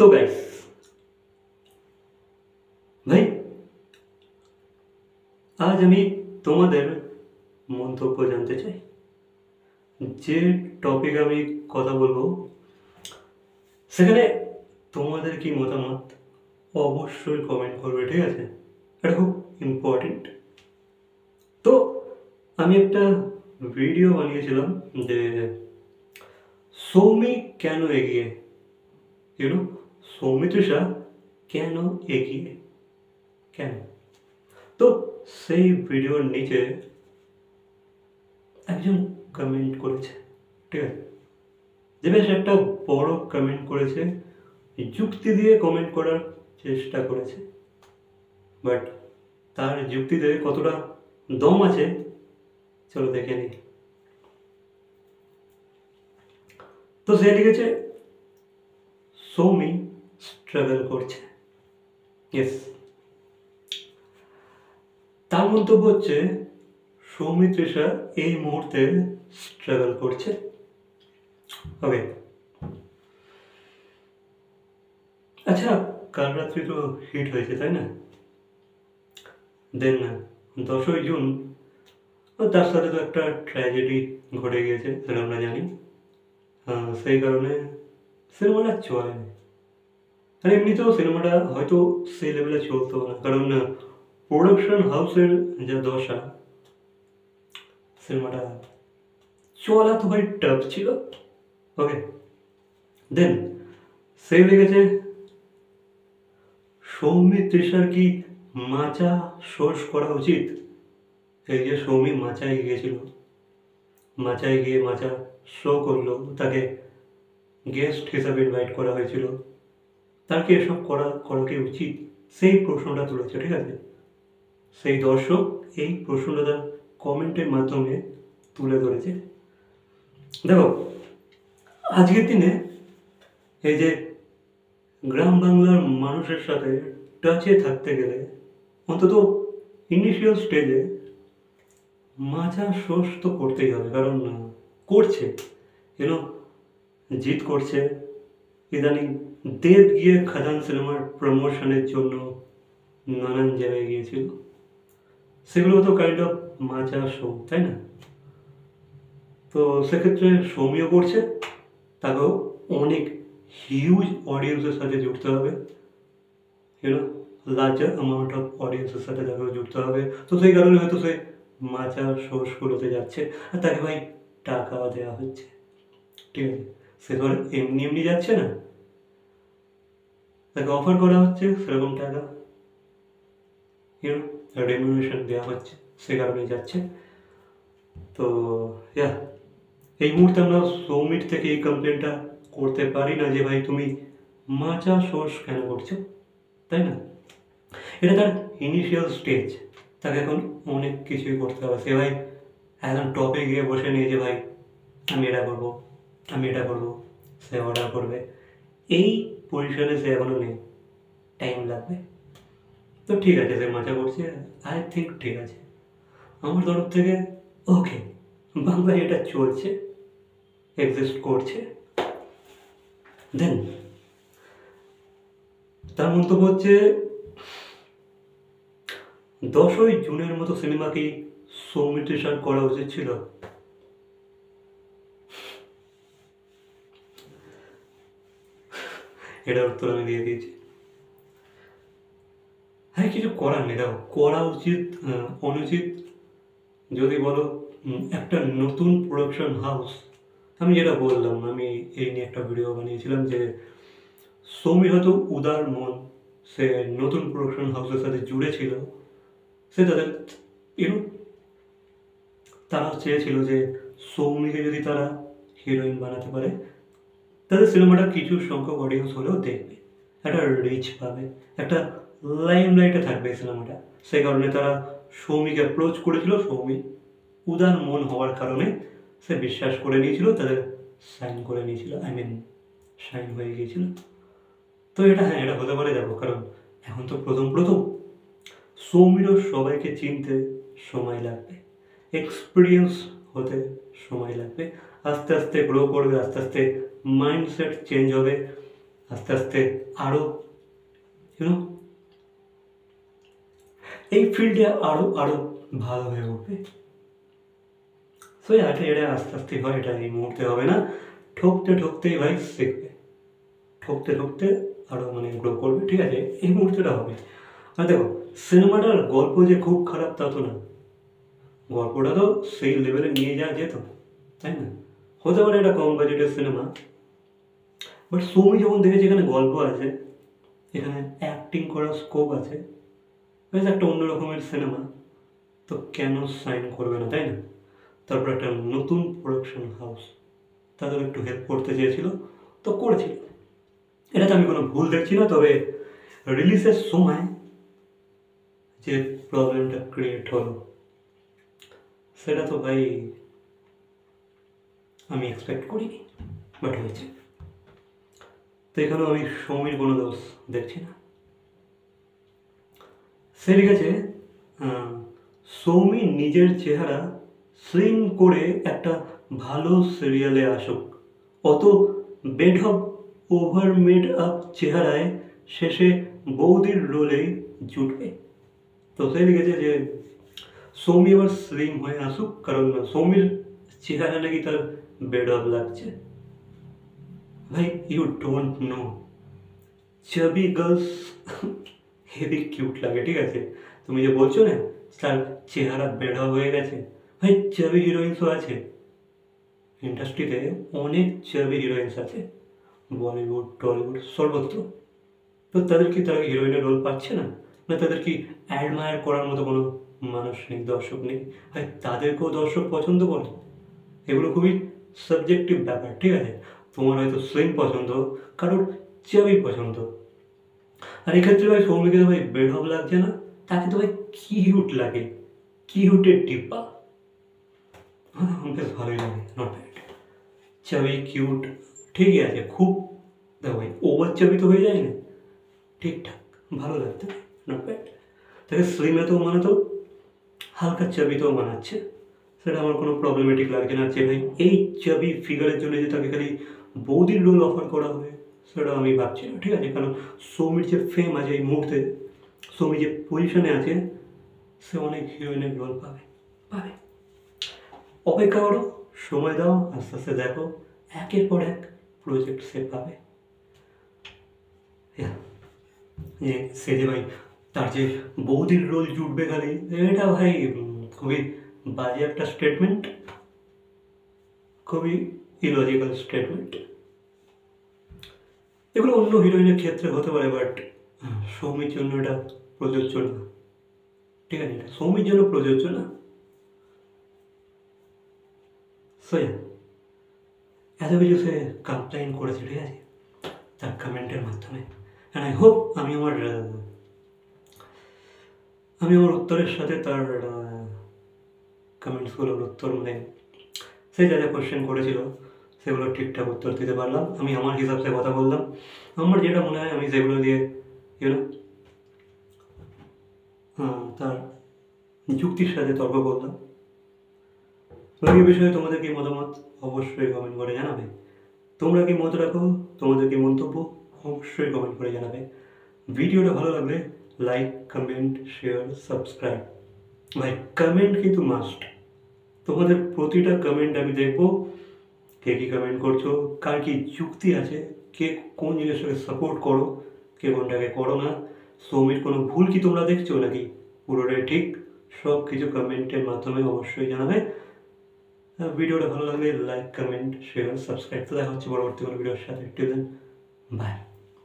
তো গাইস ভাই, আজ আমি তোমাদের মন্তব্য জানতে চাই। যে টপিক আমি কথা বলবো সেখানে তোমাদের কি মতামত অবশ্যই কমেন্ট করবে, ঠিক আছে? এটা খুব ইম্পর্টেন্ট। তো আমি একটা ভিডিও বানিয়েছিলাম যে সৌমি কেন এগিয়ে, ইউনো, সৌমিত্রিষা কেন এগিয়ে, কেন? তো সেই ভিডিওর নিচে একজন কমেন্ট করেছে, ঠিক আছে? যে বেশ একটা বড় কমেন্ট করেছে, যুক্তি দিয়ে কমেন্ট করার চেষ্টা করেছে, বাট তার যুক্তিতে কতটা দম আছে চলো দেখে নিই। তো সে লিখেছে সৌমি স্ট্রাগল করছে। ইয়েস, তার মন্তব্য হচ্ছে সৌমিত্রিষা এই মুহূর্তে স্ট্রাগল করছে। ওকে, আচ্ছা, কাল রাত্রি তো হিট হয়েছে, তাই না? দেন 10ই জুন তার সাথে তো একটা ট্র্যাজেডি ঘটে গিয়েছে, সেটা আমরা জানি। সেই কারণে সিনেমাটা চলে, আর এমনিতেও সিনেমাটা হয়তো সেই লেভেলে চলতো না, কারণ প্রোডাকশন হাউসের যা দশা, সিনেমাটা চলা তো ভাই টাফ ছিল। ওকে, দেন সে লেগেছে সৌমিত্রিষার কি মাচা সোর্স করা উচিত? এই যে সৌমি মাচায় গিয়েছিল, মাচায় গিয়ে মাচা শো করলো, তাকে গেস্ট হিসাবে ইনভাইট করা হয়েছিল, তার কি এসব করা কি উচিত? সেই প্রশ্নটা তুলেছে, ঠিক আছে? সেই দর্শক এই প্রশ্নটা তার কমেন্টের মাধ্যমে তুলে ধরেছে। দেখো, আজকের দিনে এই যে গ্রাম বাংলার মানুষের সাথে টাচে থাকতে গেলে অন্তত ইনিশিয়াল স্টেজে মাচা সোর্স তো করতেই হবে, কারণ করছে, ইউনো, জিত করছে। ইদানিং দেব গিয়ে খাদান সিনেমার প্রমোশনের জন্য নানান জায়গায় গিয়েছিল, সেগুলো তো কাইন্ড অফ মাচা শো, তাই না? তো সেক্ষেত্রে সৌমিও করছে, তাকেও অনেক হিউজ অডিয়েন্সের সাথে জুড়তে হবে, ইউনো, লার্জার অ্যামাউন্ট অফ অডিয়েন্সের সাথে তাকেও জুড়তে হবে। তো সেই কারণে হয়তো সে মাচা শোগুলোতে যাচ্ছে, আর তাকে ভাই টাকাও দেওয়া হচ্ছে, ঠিক আছে? সে তো আর এমনি এমনি যাচ্ছে না, তাকে অফার করা হচ্ছে সেরকম টাকা, ইউনো, রেমুনারেশন দেওয়া হচ্ছে, সে কারণেই যাচ্ছে। তো ইয়া, এই মুহূর্তে আমরা সৌমির থেকে এই কমপ্লেনটা করতে পারি না যে ভাই তুমি মাচা সোর্স কেন করছো, তাই না? এটা তার ইনিশিয়াল স্টেজ, তাকে এখন অনেক কিছুই করতে হবে। সে ভাই এখন টপে গিয়ে বসে নিয়ে যে ভাই আমি এটা করবো, আমি এটা করবো, সে অর্ডার করবে, এই পজিশনে সে এখনো নেই, টাইম লাগবে। তো ঠিক আছে, সে মজা করছে, আই থিঙ্ক ঠিক আছে, আমার তরফ থেকে ওকে, বাংলায় এটা চলছে, এক্সিস্ট করছে। দেন তার মন্তব্য হচ্ছে 10ই জুনের মতো সিনেমা কি সৌমিত্রিষার করা উচিত ছিল? এটার উত্তর আমি দিয়ে দিয়েছি। হ্যাঁ, কিছু করার নেই, দেখো, করা উচিত অনুচিত যদি বলো, একটা নতুন প্রোডাকশন হাউস, আমি যেটা বললাম, আমি এই নিয়ে একটা ভিডিও বানিয়েছিলাম যে সৌমির হয়তো উদার মন, সে নতুন প্রোডাকশন হাউসের সাথে জুড়ে ছিল, সে তাদের, ইউনো, তারা চেয়েছিল যে সৌমিকে যদি তারা হিরোইন বানাতে পারে, তাদের সিনেমাটা কিছু সংখ্যক অডিয়েন্স হলেও দেখবে, একটা রিচ পাবে, একটা লাইমলাইটে থাকবে এই সিনেমাটা। সেই কারণে তারা সৌমিকে অ্যাপ্রোচ করেছিল, সৌমি উদার মন হওয়ার কারণে সে বিশ্বাস করে নিয়েছিল, তাদের সাইন করে নিয়েছিল, আই মিন সাইন হয়ে গিয়েছিল। তো এটা, হ্যাঁ, এটা হতে পারে, দেখো, কারণ এখন তো প্রথম প্রথম সৌমিরও সবাইকে চিনতে সময় লাগবে, এক্সপিরিয়েন্স হতে সময় লাগবে, আস্তে আস্তে গ্রো করবে, আস্তে আস্তে মাইন্ডসেট চেঞ্জ হবে, আস্তে আস্তে আরও ইউনো এই ফিল্ডে আরও আরও ভালো হয়ে উঠবে। সো এটা আস্তে আস্তে হয়, এটা এই মুহূর্তে হবে না। ঠকতে ঠকতেই ভাই শিখবে, ঠকতে ঠকতে আরও মানে গ্রো করবে, ঠিক আছে? এই মুহূর্তেটা হবে। আর দেখো, সিনেমাটার গল্প যে খুব খারাপ তা তো না, গল্পটা তো সেই লেভেলে নিয়ে যাওয়া যেত, তাই না? হতে পারে এটা কম বাজেটের সিনেমা, বাট সৌমি যখন দেখেছি এখানে গল্প আছে, এখানে অ্যাক্টিং করার স্কোপ আছে, বেশ একটা অন্য রকমের সিনেমা, তো কেন সাইন করবে না, তাই না? তারপর একটা নতুন প্রোডাকশন হাউস তাদের একটু হেল্প করতে চেয়েছিল, তো করেছিল, এটাতে আমি কোনো ভুল দেখছি না। তবে রিলিজের সময় যে প্রবলেমটা ক্রিয়েট হলো সেটা তো ভাই আমি এক্সপেক্ট করিনি, বাট হয়েছে। তো এখানেও আমি সৌমির কোনো দোষ দেখছি না। সে লিখেছে সৌমি নিজের চেহারা স্লিম করে একটা ভালো সিরিয়ালে আসুক, অত বেঢপ ওভার মেড আপ চেহারায় শেষে বৌদির রোলেই জুটবে। তো সে লিখেছে যে সৌমি আবার স্লিম হয়ে আসুক, কারণ সৌমির চেহারা নাকি তার বেঢপ লাগছে। ভাই ইউ ডোন্ট নো, চাবি গার্লস হেভি কিউট লাগে, ঠিক আছে? তুমি যে বলছো না তার চেহারা বেঢপ হয়ে গেছে, ভাই চাবি হিরোইন্সও আছে ইন্ডাস্ট্রিতে, অনেক চাবি হিরোইন্স আছে, বলিউড টলিউড সর্বত্র। তো তারা হিরোইনের রোল পাচ্ছে না, না তাদের কি অ্যাডমায়ার করার মতো কোনো মানুষ নেই, দর্শক নেই? ভাই তাদেরকেও দর্শক পছন্দ করে। এগুলো খুবই সাবজেক্টিভ ব্যাপার, ঠিক আছে? তোমার হয়তো স্লিম পছন্দ, কারোর চাবি পছন্দ। আর এক্ষেত্রে ভাই সৌমিকে তো ভাই বেঢপ লাগছে না, তাকে তো ভাই কিউট লাগে, কিউটের টিপ্পা, বেশ ভালোই লাগে, নট ব্যাড। চাবি কিউট ঠিকই আছে, খুব দেখো ভাই ওভার চাবি তো হয়ে যায় না, ঠিকঠাক ভালো লাগতো, নট ব্যাড। তাকে স্লিমেতেও মানাতো, হালকা চাবিতেও মানাচ্ছে, সেটা আমার কোনো প্রবলেমেটিক লাগছে না। যে ভাই এই চাবি ফিগারের জন্য যে তাকে খালি বৌদির রোল অফার করা হবে সেটা আমি ভাবছি না, ঠিক আছে? কারণ সৌমির যে ফেম আছে এই মুহূর্তে, সৌমি যে পজিশনে আছে, সে অনেক হিরোইনের রোল পাবে, পাবে। অপেক্ষা করো, সময় দাও, আস্তে আস্তে দেখো, একের পর এক প্রজেক্ট সে পাবে। সে যে ভাই তার যে বৌদির রোল জুটবে খালি, এটা ভাই খুবই বাজে একটা স্টেটমেন্ট, খুবই ইলজিক্যাল স্টেটমেন্ট। এগুলো অন্য হিরোইনের ক্ষেত্রে হতে পারে, বাট সৌমির জন্য এটা প্রযোজ্য না, ঠিক আছে? এটা সৌমির জন্য প্রযোজ্য না। সো এত কিছু সে কমপ্লেন করেছে, ঠিক আছে, তার কমেন্টের মাধ্যমে। অ্যান্ড আই হোপ আমি আমার উত্তরের সাথে তার কমেন্টসগুলোর উত্তর, মানে সে যা যা কোয়েশ্চেন করেছিল সেগুলো ঠিকঠাক উত্তর দিতে পারলাম। আমি আমার হিসাবে কথা বললাম, আমার যেটা মনে হয় আমি সেগুলো দিয়ে তার যুক্তির সাথে তর্ক করলাম। এই বিষয়ে তোমাদের কি মতামত অবশ্যই কমেন্ট করে জানাবে। তোমরা কি মত রাখো, তোমাদের কি মন্তব্য অবশ্যই কমেন্ট করে জানাবে। ভিডিওটা ভালো লাগলে লাইক, কমেন্ট, শেয়ার, সাবস্ক্রাইব। ভাই কমেন্ট কিন্তু মাস্ট, তোমাদের প্রতিটা কমেন্ট আমি দেখবো, কে কী কমেন্ট করছো, কার কী যুক্তি আছে, কে কোন জিনিসটাকে সাপোর্ট করো, কে কোনটাকে করো না, সৌমির কোনো ভুল কি তোমরা দেখছো নাকি পুরোটাই ঠিক, সব কিছু কমেন্টের মাধ্যমে অবশ্যই জানাবে। ভিডিওটা ভালো লাগলে লাইক, কমেন্ট, শেয়ার, সাবস্ক্রাইব। তো দেখা হচ্ছে পরবর্তী কোনো ভিডিওর সাথে। Till then, by.